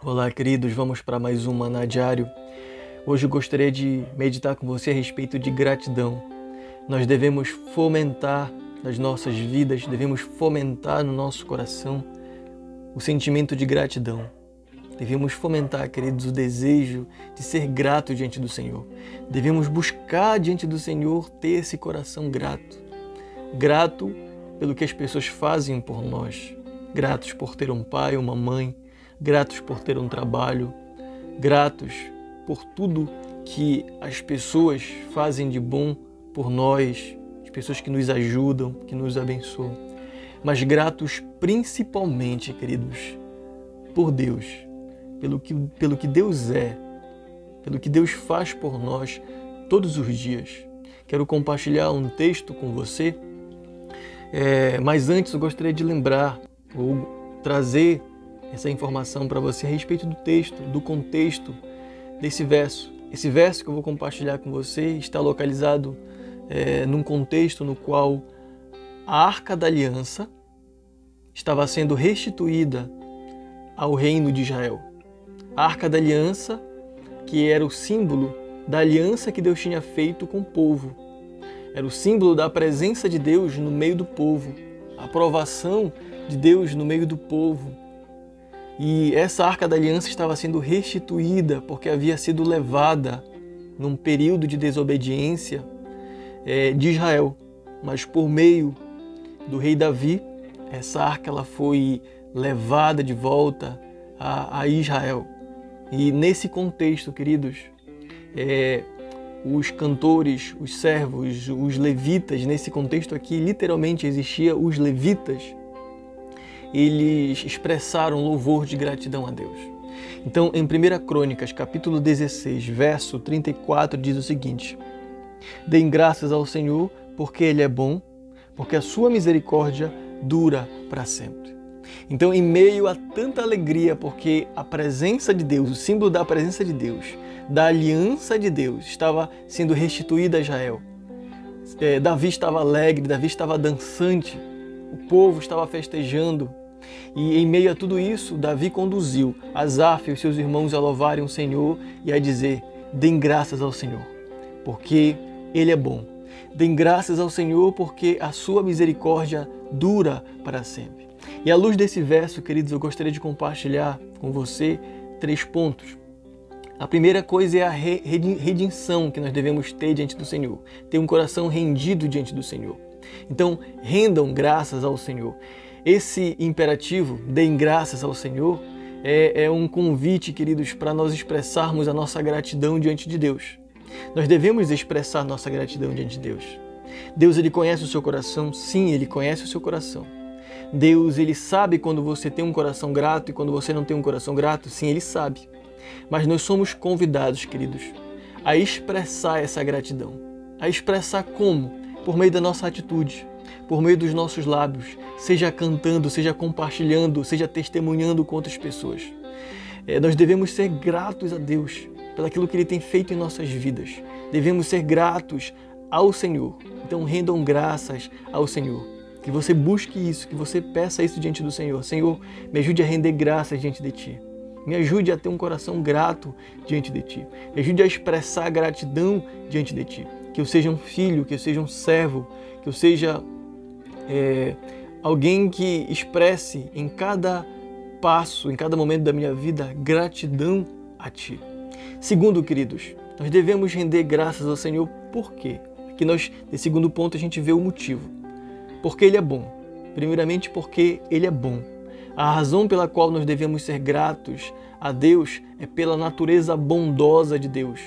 Olá, queridos, vamos para mais um Maná Diário. Hoje eu gostaria de meditar com você a respeito de gratidão. Nós devemos fomentar nas nossas vidas, devemos fomentar no nosso coração o sentimento de gratidão. Devemos fomentar, queridos, o desejo de ser grato diante do Senhor. Devemos buscar diante do Senhor ter esse coração grato. Grato pelo que as pessoas fazem por nós. Gratos por ter um pai, uma mãe. Gratos por ter um trabalho. Gratos por tudo que as pessoas fazem de bom por nós. As pessoas que nos ajudam, que nos abençoam. Mas gratos principalmente, queridos, por Deus. Pelo que Deus é, pelo que Deus faz por nós todos os dias. Quero compartilhar um texto com você, mas antes eu gostaria de lembrar ou trazer essa informação para você a respeito do texto, do contexto desse verso. Esse verso que eu vou compartilhar com você está localizado num contexto no qual a Arca da Aliança estava sendo restituída ao reino de Israel. A Arca da Aliança, que era o símbolo da aliança que Deus tinha feito com o povo. Era o símbolo da presença de Deus no meio do povo, a aprovação de Deus no meio do povo. E essa Arca da Aliança estava sendo restituída porque havia sido levada num período de desobediência de Israel. Mas por meio do rei Davi, essa arca ela foi levada de volta a Israel. E nesse contexto, queridos, os cantores, os servos, os levitas, nesse contexto aqui, literalmente existia os levitas, eles expressaram louvor de gratidão a Deus. Então, em 1 Crônicas, capítulo 16, verso 34, diz o seguinte: Deem graças ao Senhor, porque Ele é bom, porque a sua misericórdia dura para sempre. Então, em meio a tanta alegria, porque a presença de Deus, o símbolo da presença de Deus, da aliança de Deus, estava sendo restituída a Israel. Davi estava alegre, Davi estava dançante, o povo estava festejando. E em meio a tudo isso, Davi conduziu Asaf e os seus irmãos a louvarem o Senhor e a dizer: deem graças ao Senhor, porque Ele é bom. Deem graças ao Senhor, porque a sua misericórdia dura para sempre. E à luz desse verso, queridos, eu gostaria de compartilhar com você 3 pontos. A primeira coisa é a redenção que nós devemos ter diante do Senhor. Ter um coração rendido diante do Senhor. Então, rendam graças ao Senhor. Esse imperativo, deem graças ao Senhor, é um convite, queridos, para nós expressarmos a nossa gratidão diante de Deus. Nós devemos expressar nossa gratidão diante de Deus. Deus, Ele conhece o seu coração? Sim, Ele conhece o seu coração. Deus, Ele sabe quando você tem um coração grato e quando você não tem um coração grato? Sim, Ele sabe. Mas nós somos convidados, queridos, a expressar essa gratidão. A expressar como? Por meio da nossa atitude, por meio dos nossos lábios, seja cantando, seja compartilhando, seja testemunhando com outras pessoas. Nós devemos ser gratos a Deus pelaquilo que Ele tem feito em nossas vidas. Devemos ser gratos ao Senhor. Então rendam graças ao Senhor. Que você busque isso, que você peça isso diante do Senhor. Senhor, me ajude a render graças diante de Ti. Me ajude a ter um coração grato diante de Ti. Me ajude a expressar gratidão diante de Ti. Que eu seja um filho, que eu seja um servo, que eu seja alguém que expresse em cada passo, em cada momento da minha vida, gratidão a Ti. Segundo, queridos, nós devemos render graças ao Senhor. Por quê? Aqui nesse segundo ponto a gente vê o motivo. Porque Ele é bom. Primeiramente porque Ele é bom. A razão pela qual nós devemos ser gratos a Deus é pela natureza bondosa de Deus.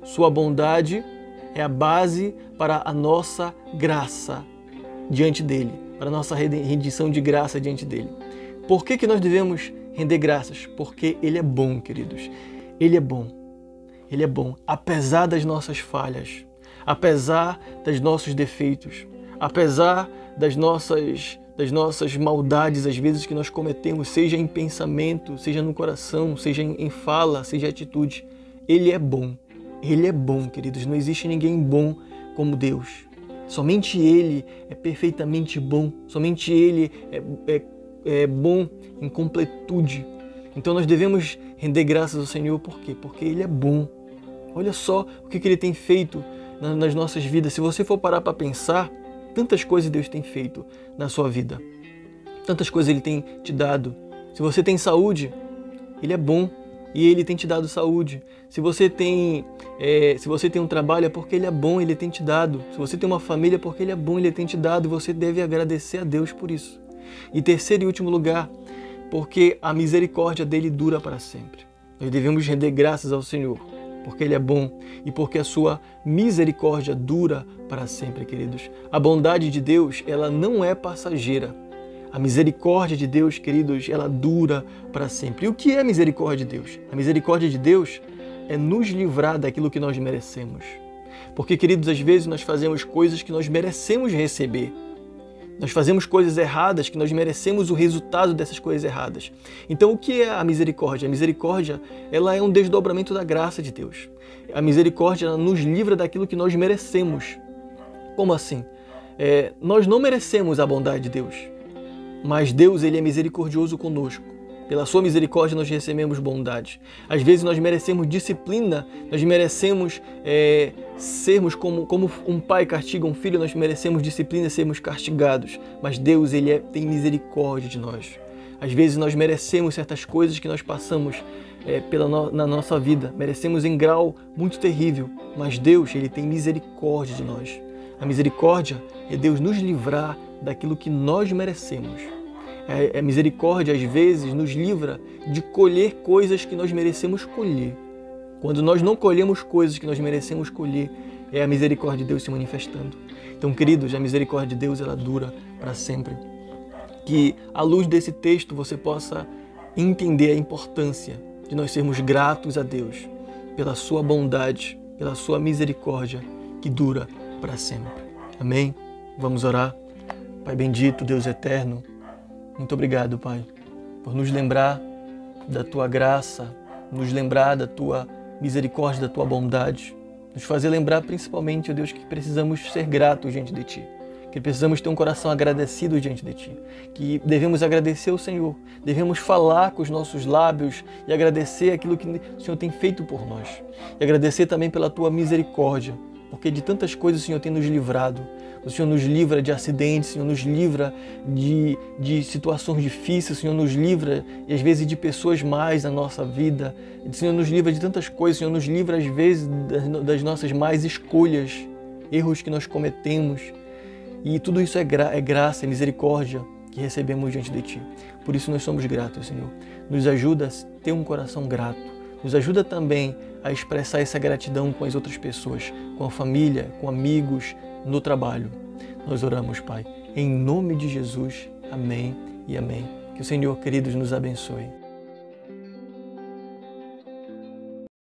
Sua bondade é a base para a nossa graça diante dEle, para a nossa rendição de graça diante dEle. Por que nós devemos render graças? Porque Ele é bom, queridos. Ele é bom. Ele é bom, apesar das nossas falhas, apesar dos nossos defeitos, apesar das nossas maldades, às vezes, que nós cometemos, seja em pensamento, seja no coração, seja em fala, seja em atitude. Ele é bom. Ele é bom, queridos. Não existe ninguém bom como Deus. Somente Ele é perfeitamente bom. Somente Ele é bom em completude. Então nós devemos render graças ao Senhor, por quê? Porque Ele é bom. Olha só o que Ele tem feito nas nossas vidas. Se você for parar para pensar, tantas coisas Deus tem feito na sua vida. Tantas coisas Ele tem te dado. Se você tem saúde, Ele é bom e Ele tem te dado saúde. Se você tem um trabalho, é porque Ele é bom, Ele tem te dado. Se você tem uma família, é porque Ele é bom, Ele tem te dado. E você deve agradecer a Deus por isso. E terceiro e último lugar, porque a misericórdia dele dura para sempre. Nós devemos render graças ao Senhor, porque Ele é bom e porque a sua misericórdia dura para sempre, queridos. A bondade de Deus, ela não é passageira. A misericórdia de Deus, queridos, ela dura para sempre. E o que é a misericórdia de Deus? A misericórdia de Deus é nos livrar daquilo que nós merecemos. Porque, queridos, às vezes nós fazemos coisas que nós merecemos receber. Nós fazemos coisas erradas que nós merecemos o resultado dessas coisas erradas. Então, o que é a misericórdia? A misericórdia, ela é um desdobramento da graça de Deus. A misericórdia, ela nos livra daquilo que nós merecemos. Como assim? Nós não merecemos a bondade de Deus, mas Deus, Ele é misericordioso conosco. Pela sua misericórdia nós recebemos bondade. Às vezes nós merecemos disciplina, nós merecemos sermos como um pai castiga um filho, nós merecemos disciplina e sermos castigados. Mas Deus, Ele tem misericórdia de nós. Às vezes nós merecemos certas coisas que nós passamos na nossa vida. Merecemos em grau muito terrível, mas Deus, Ele tem misericórdia de nós. A misericórdia é Deus nos livrar daquilo que nós merecemos. A misericórdia, às vezes, nos livra de colher coisas que nós merecemos colher. Quando nós não colhemos coisas que nós merecemos colher, é a misericórdia de Deus se manifestando. Então, queridos, a misericórdia de Deus, ela dura para sempre. Que, à luz desse texto, você possa entender a importância de nós sermos gratos a Deus pela sua bondade, pela sua misericórdia, que dura para sempre. Amém? Vamos orar. Pai bendito, Deus eterno, muito obrigado, Pai, por nos lembrar da Tua graça, nos lembrar da Tua misericórdia, da Tua bondade, nos fazer lembrar principalmente, ó Deus, que precisamos ser gratos diante de Ti, que precisamos ter um coração agradecido diante de Ti, que devemos agradecer ao Senhor, devemos falar com os nossos lábios e agradecer aquilo que o Senhor tem feito por nós, e agradecer também pela Tua misericórdia, porque de tantas coisas o Senhor tem nos livrado. O Senhor nos livra de acidentes, o Senhor nos livra de situações difíceis, o Senhor nos livra, às vezes, de pessoas mais na nossa vida. O Senhor nos livra de tantas coisas, o Senhor nos livra, às vezes, das nossas más escolhas, erros que nós cometemos. E tudo isso é graça, é misericórdia que recebemos diante de Ti. Por isso nós somos gratos, Senhor. Nos ajuda a ter um coração grato. Nos ajuda também a expressar essa gratidão com as outras pessoas, com a família, com amigos, no trabalho. Nós oramos, Pai, em nome de Jesus. Amém e amém. Que o Senhor, queridos, nos abençoe.